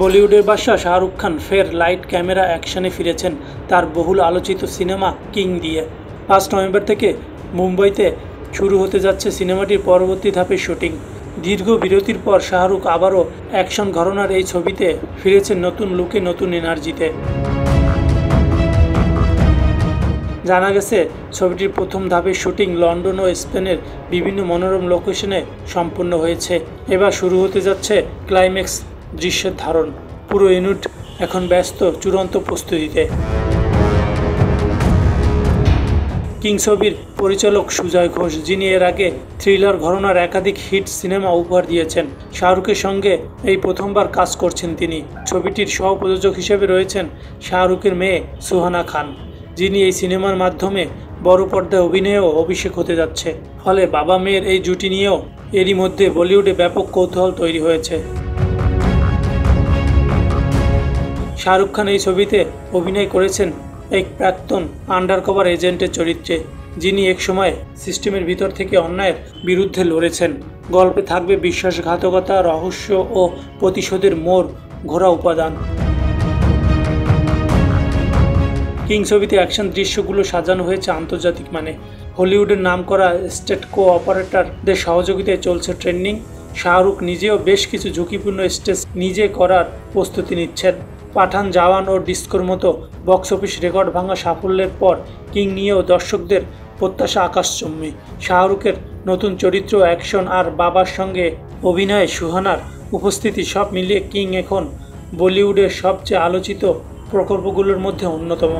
বলিউডের বাদশা শাহরুখ খান ফের light camera অ্যাকশনে ফিরেছেন তার বহুল আলোচিত সিনেমা কিং দিয়ে। 5 নভেম্বর থেকে মুম্বাইতে শুরু হতে যাচ্ছে সিনেমাটির পরবর্তী ধাপের শুটিং। দীর্ঘ বিরতির পর শাহরুখ আবারও অ্যাকশন ঘরানার এই ছবিতে ফিরেছেন নতুন লুকে, নতুন এনার্জিতে। জানা গেছে ছবিটির প্রথম ধাপের শুটিং লন্ডন ও স্পেনের বিভিন্ন মনোরম লোকেশনে সম্পন্ন হয়েছে। এবার শুরু হতে যাচ্ছে ক্লাইম্যাক্স দৃশ্যের ধারণ। পুরো ইউনিট এখন ব্যস্ত চূড়ান্ত প্রস্তুতিতে। কিং ছবির পরিচালক সুজয় ঘোষ, যিনি এর আগে থ্রিলার ঘরানার একাধিক হিট সিনেমা উপহার দিয়েছেন, শাহরুখের সঙ্গে এই প্রথমবার কাজ করছেন তিনি। ছবিটির সহ প্রযোজক হিসেবে রয়েছেন শাহরুখের মেয়ে সুহানা খান, যিনি এই সিনেমার মাধ্যমে বড় পর্দায় অভিনয়েও অভিষেক হতে যাচ্ছে। ফলে বাবা মেয়ের এই জুটি নিয়েও এরই মধ্যে বলিউডে ব্যাপক কৌতূহল তৈরি হয়েছে। শাহরুখ খান এই ছবিতে অভিনয় করেছেন এক প্রাক্তন আন্ডারকভার এজেন্টের চরিত্রে, যিনি একসময় সিস্টেমের ভিতর থেকে অন্যায়ের বিরুদ্ধে লড়েছেন। গল্পে থাকবে বিশ্বাসঘাতকতা, রহস্য ও প্রতিশোধের মোড় ঘোরা উপাদান। কিং ছবিতে অ্যাকশন দৃশ্যগুলো সাজানো হয়েছে আন্তর্জাতিক মানে। হলিউডের নামকরা স্টেট কোঅপারেটরদের সহযোগিতায় চলছে ট্রেনিং। শাহরুখ নিজেও বেশ কিছু ঝুঁকিপূর্ণ স্টেজ নিজে করার প্রস্তুতি নিচ্ছেন। পাঠান, জওয়ান ও ডিস্কোর মতো বক্স অফিস রেকর্ড ভাঙা সাফল্যের পর কিং নিয়েও দর্শকদের প্রত্যাশা আকাশচুম্বী। শাহরুখের নতুন চরিত্র, অ্যাকশন আর বাবার সঙ্গে অভিনয়ে সুহানার উপস্থিতি, সব মিলিয়ে কিং এখন বলিউডের সবচেয়ে আলোচিত প্রকল্পগুলোর মধ্যে অন্যতম।